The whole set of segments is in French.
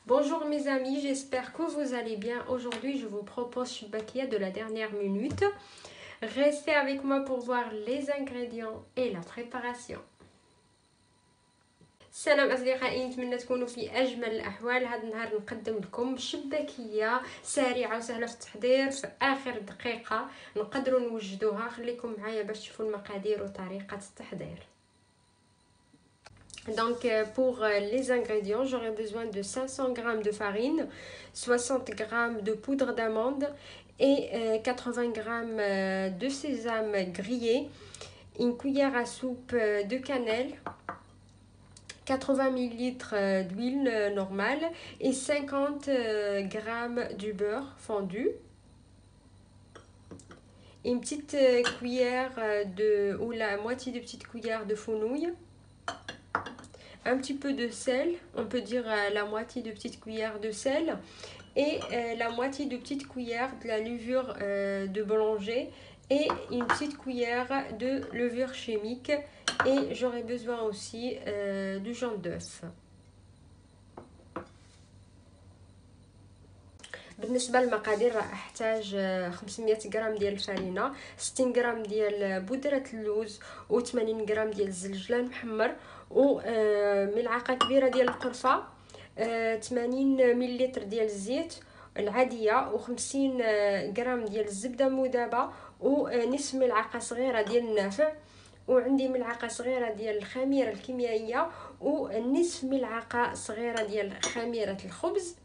Bonjour mes amis, j'espère que vous allez bien. Aujourd'hui, je vous propose Choubakia de la dernière minute. Restez avec moi pour voir les ingrédients et la préparation. السلام اصدقائي، نتمنى تكونوا في اجمل الاحوال. هذا النهار نقدم لكم شباكيه سريعه وسهله في التحضير، في اخر دقيقه نقدروا نوجدوها. خليكم معايا باش تشوفوا المقادير وطريقه التحضير. Donc pour les ingrédients, j'aurai besoin de 500 g de farine, 60 g de poudre d'amande et 80 g de sésame grillé, une cuillère à soupe de cannelle, 80 ml d'huile normale et 50 g du beurre fondu, une petite cuillère ou la moitié de petite cuillère de fenouil, un petit peu de sel, on peut dire la moitié de petite cuillère de sel et la moitié de petite cuillère de la levure de boulanger et une petite cuillère de levure chimique, et j'aurai besoin aussi du jaune d'œuf. بالنسبه للمقادير راح احتاج 500 غرام ديال الفرينه، 60 غرام ديال بودره اللوز و80 غرام ديال الزنجلان محمر وملعقه كبيره ديال القرفه، 80 ملل ديال الزيت العاديه و50 غرام ديال الزبده المذابه ونصف ملعقه صغيره ديال النافع، وعندي ملعقه صغيره ديال الخميره الكيميائيه ونصف ملعقه صغيره ديال خميره الخبز،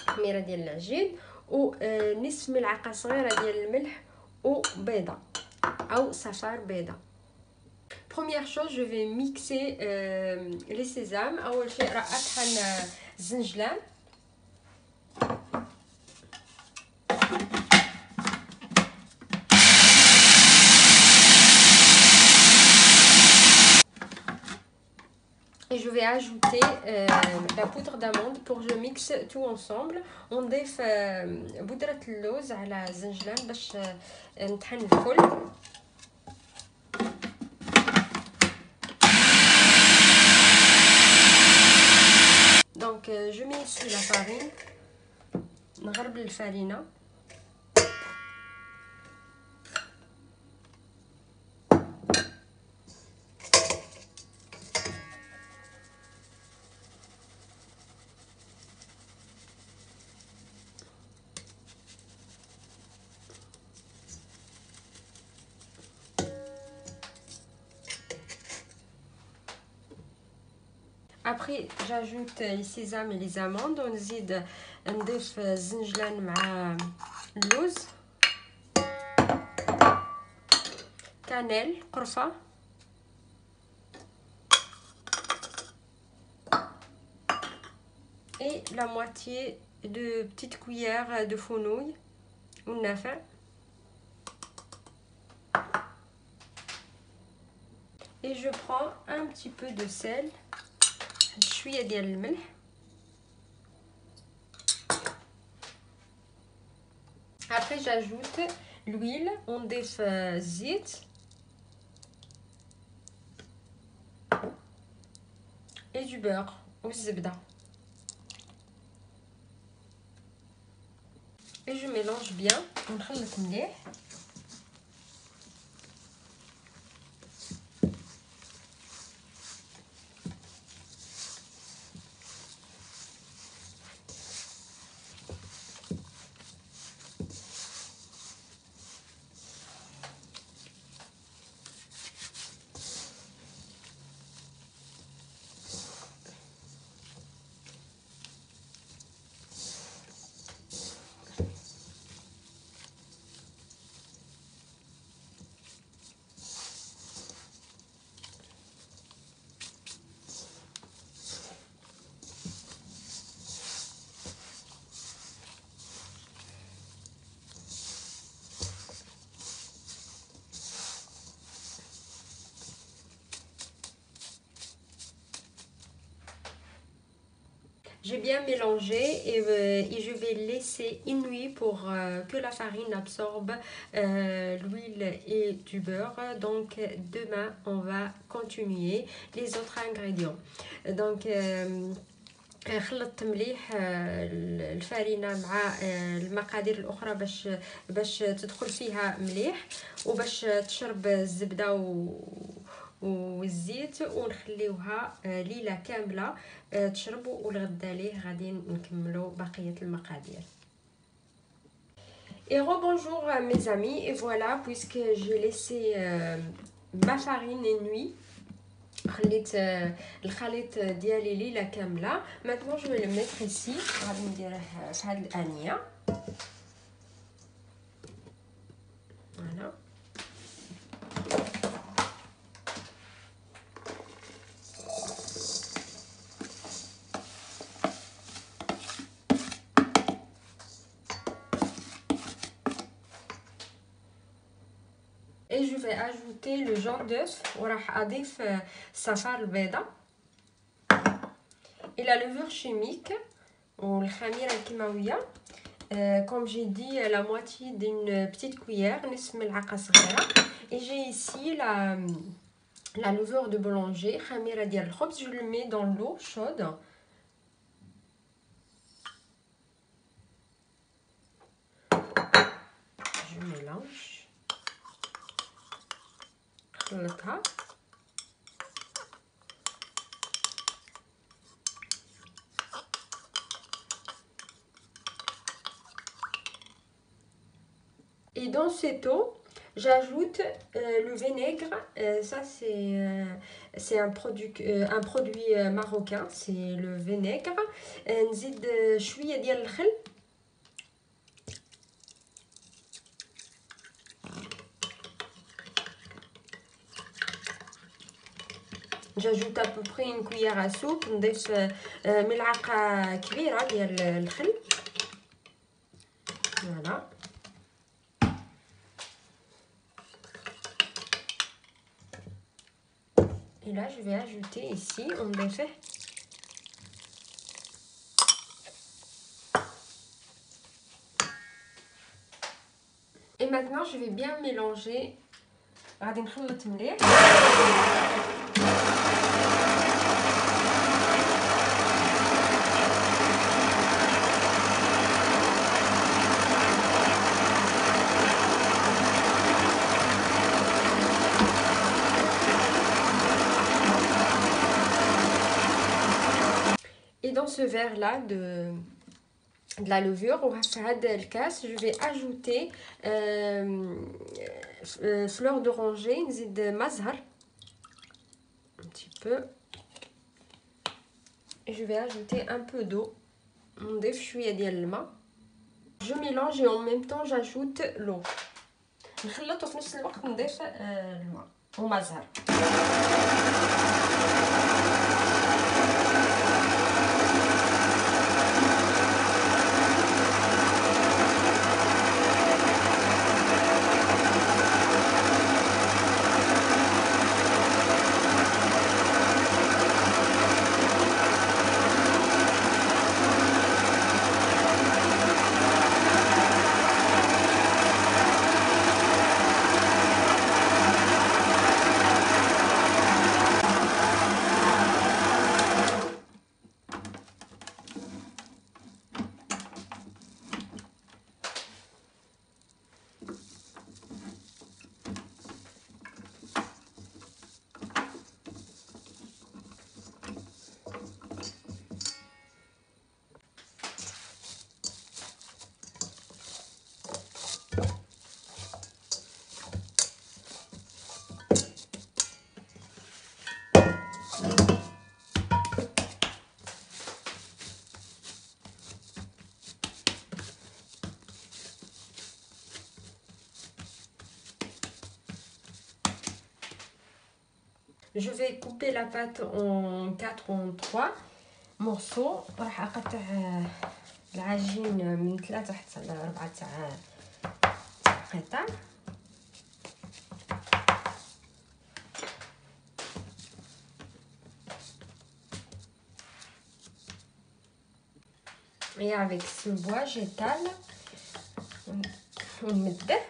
خميره ديال العجين، ونصف ملعقه صغيره ديال الملح وبيضه او صفار بيضه. Première chose, je vais mixer les sésames. اول شيء راح اطحن الزنجلان. Et je vais ajouter la poudre d'amande pour que je mixe tout ensemble. ونضيف بودرة اللوز على الزنجلان باش نطحن الكل. Donc je mets ici la farine. نغربل الفرينة. Après j'ajoute les sésames et les amandes ونزيد نضيف الزنجلان مع اللوز، cannelle قرفة، et la moitié de petite cuillère de fenouil والنافع. Et je prends un petit peu de sel، شويه ديال الملح، après j'ajoute l'huile ونضيف الزيت et du beurre والزبده et je mélange bien ونخلط مليح. J'ai bien mélangé et je vais laisser une nuit pour que la farine absorbe l'huile et du beurre. Donc demain on va continuer les autres ingrédients. Donc خلطت مليح الفرينه مع المقادير الاخرى باش تدخل فيها مليح وباش تشرب الزبده والزيت، ونخليوها ليله كامله تشربوا، والغدا ليه غادي نكملوا بقيه المقادير. Et rebonjour mes amis, et voilà, puisque j'ai laissé ma farine une nuit, خليت الخليط ديالي ليله كامله. maintenant je vais le mettre ici، غادي نديره في هذه الانيه. فوالا et je vais ajouter le jaune d'œuf وراح اضيف الصفار البيضاء et la levure chimique والخميره الكيماويه. Comme j'ai dit, la moitié d'une petite cuillère, نصف ملعقه صغيره. Et j'ai ici la levure de boulanger, خميره ديال الخبز. Je le mets dans l'eau chaude. Je mélange. نخلطها. Et dans cette eau, j'ajoute le vinaigre. Ça c'est un produit marocain, c'est le vinaigre. نزيد شويه ديال الخل. J'ajoute à peu près une cuillère à soupe. نضيف ملعقه كبيره ديال الخل. Voilà. Et là, je vais ajouter ici, on fait. Et maintenant, je vais bien mélanger. غادي نخلط مليح. Et dans ce verre là de la levure وفي هذا الكاس je vais ajouter fleur d'oranger. نزيد ما زهر un petit peu et je vais ajouter un peu d'eau. نضيف شويه ديال الماء. je mélange et en même temps j'ajoute l'eau. نخلط وفي نفس الوقت نضيف الماء وما زهر. Je vais couper la pâte en 4 ou en 3 morceaux. راح اقطع العجين من 3 حتى ل 4 تاع قطع. Et avec ce bois, j'étale. ونمده.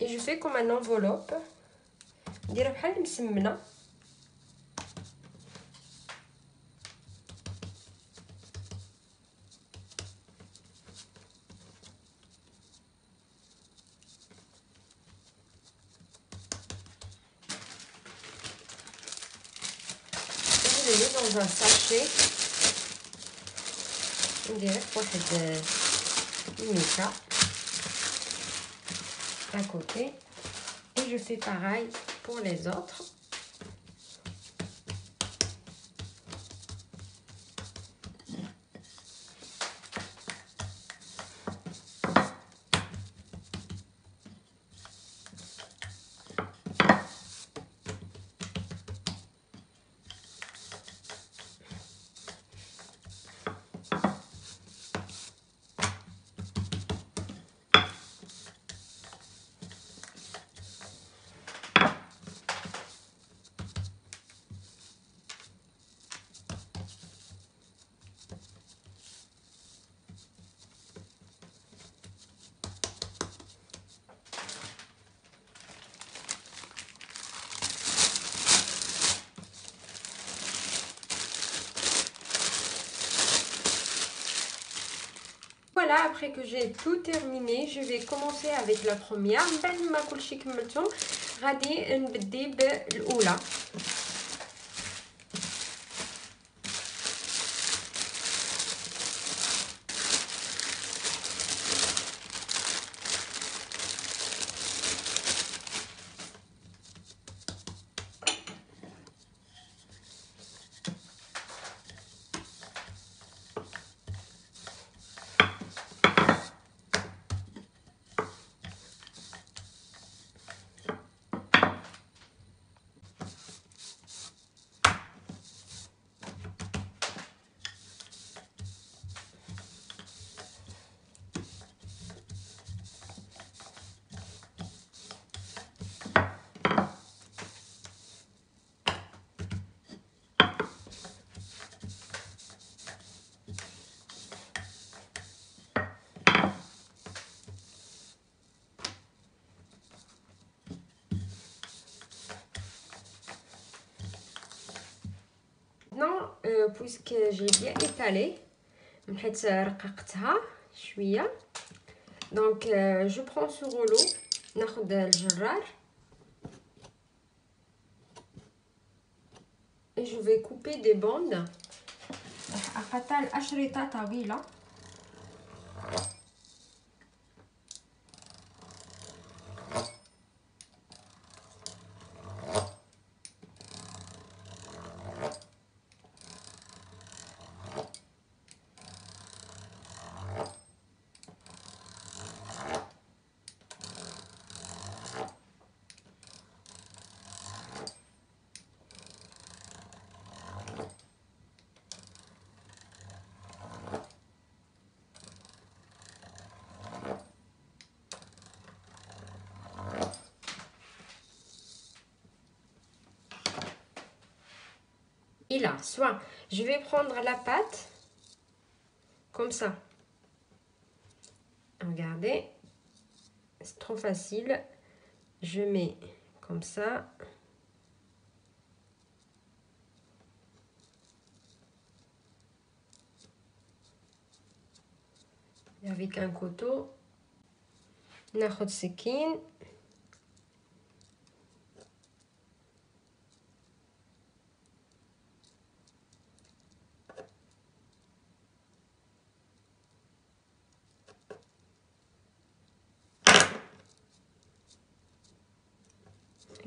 et je fais comme un enveloppe نديرها بحال مسمنه. Je le mets dans un sachet ندير واحد الميكا à côté et je fais pareil pour les autres. Voilà, après que j'ai tout terminé, je vais commencer avec la première. بعد ما كلشي كملته غادي نبدي بالاولى. Maintenant, puisque j'ai bien étalé, حيت رققتها شويه, donc je prends ce rouleau, ناخذ الجرار et je vais couper des bandes. راح اقطع الاشرطه طويله. Et là, soit je vais prendre la pâte comme ça. Regardez, c'est trop facile. Je mets comme ça. Et avec un couteau, ناخد سكين.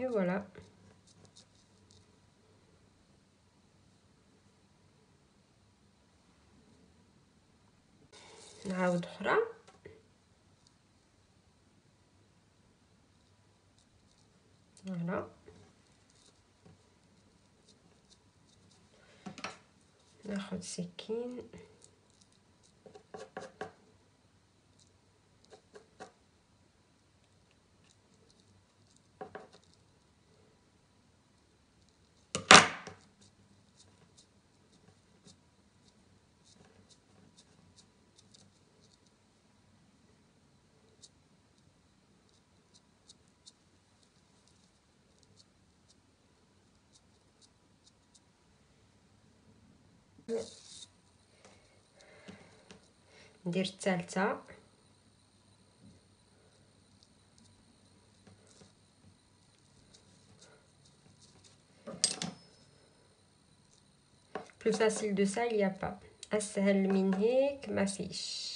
Et voilà. نعاود أخرى. Voilà. ناخد سكين. ندير الثالثه. plus facile de ça il y a pas. اسهل من هيك ما فيش.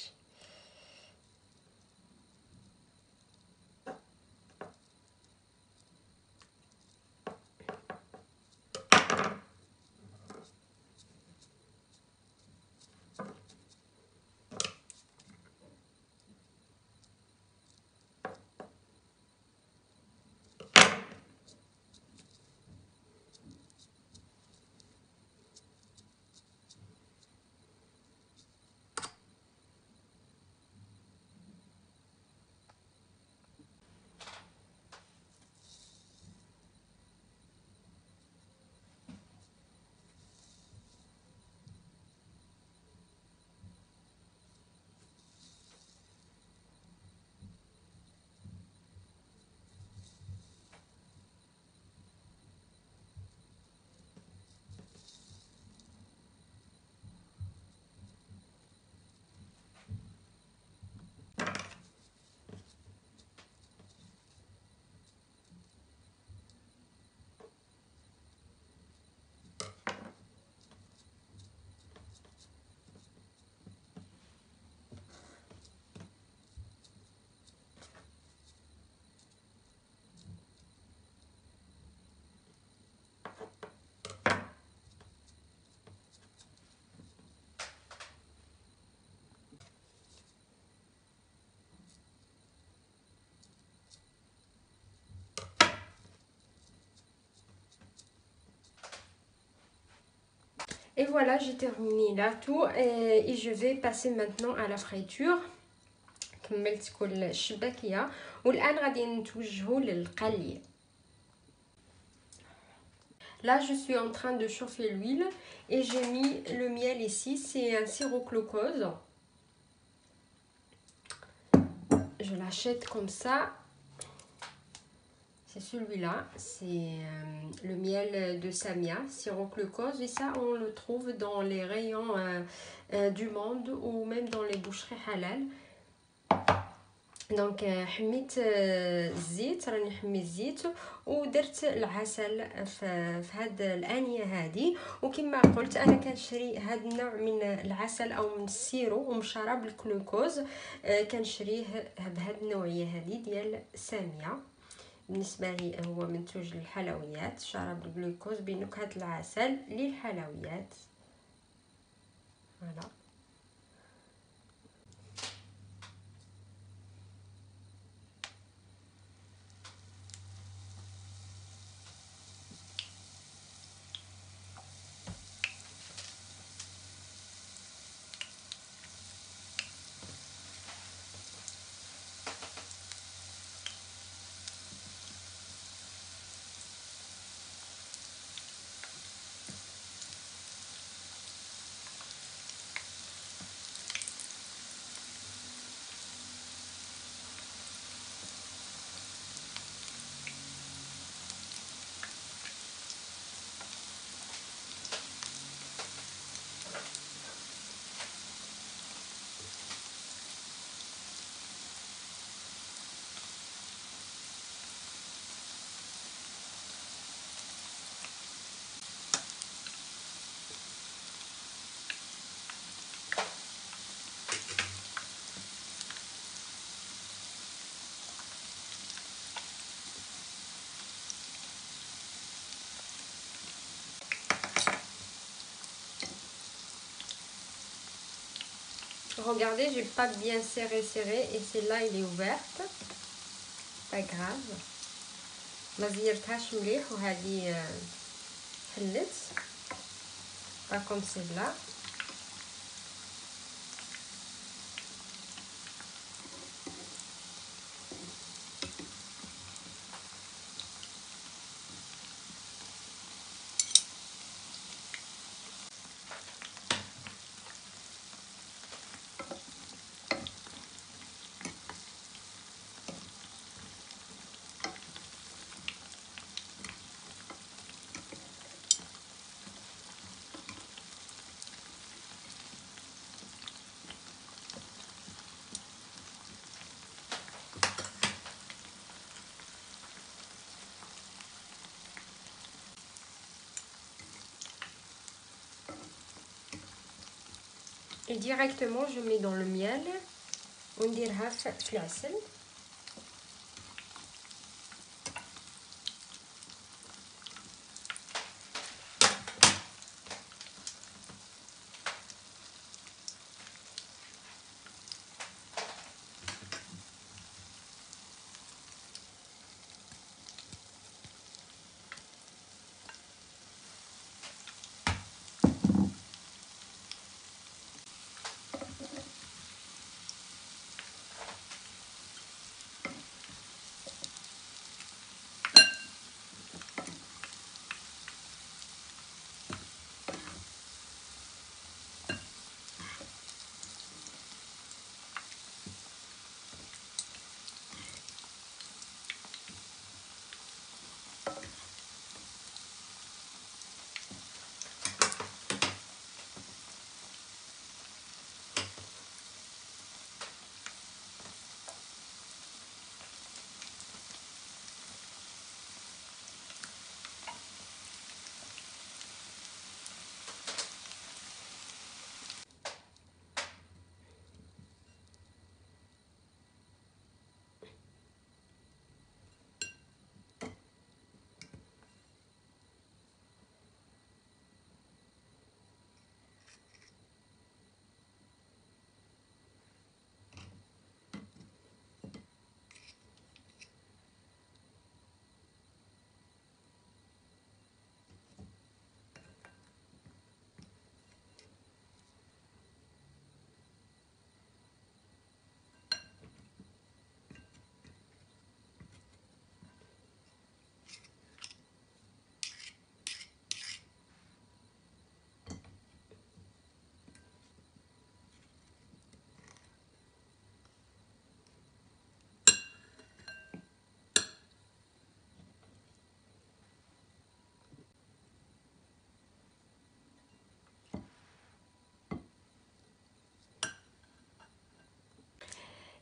Et voilà, j'ai terminé là tout et je vais passer maintenant à la friture. كملت كل الشباكيه والان غادي نتوجهوا للقلي. Là je suis en train de chauffer l'huile et j'ai mis le miel ici, c'est un sirop glucose. Je l'achète comme ça. C'est celui-là, c'est le miel de Samia, sirop glucose, et ça on le trouve dans les rayons du monde ou même dans les boucheries halal. دونك حميت الزيت، راني حميت الزيت ودرت العسل في هاد الانيه هذه. وكما قلت انا كنشري هاد النوع من العسل او من السيرو ومشرب الجلوكوز، كنشريه بهاد النوعيه هذه ديال ساميه. بالنسبه لي هو منتوج للحلويات، شراب الجلوكوز بنكهه العسل للحلويات. فوالا. Regardez, j'ai pas bien serré et celle-là elle est ouverte. Pas grave. ما زيرتهاش مليح وهذه حلت. Pas comme celle-là. ديريكتومون جو مي دون لو ميل ونديرها في العسل.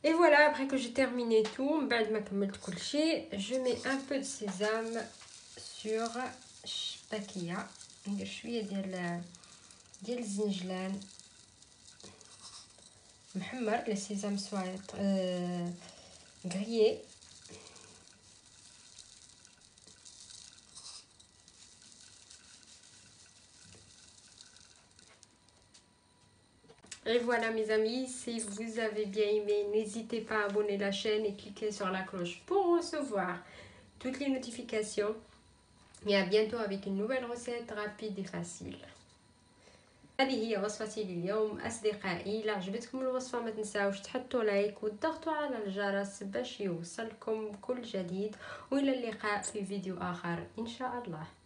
Et voilà, après que j'ai terminé tout, بعد ما كملت كل شيء, je mets un peu de sésame sur الشباكية. ندير شوية ديال الزنجلان محمر, لي سيزام سوايط grillé. Et voilà mes amis, si vous avez bien aimé, n'hésitez pas à abonner la chaîne et cliquer sur la cloche pour recevoir toutes les notifications. Et à bientôt avec une nouvelle recette rapide et facile. هذه هي وصفتي لليوم أصدقائي. إذا عجبتكم الوصفة ما تنساوش تحطوا لايك وتضغطوا على الجرس باش يوصلكم كل جديد، وإلى اللقاء في فيديو آخر إن شاء الله.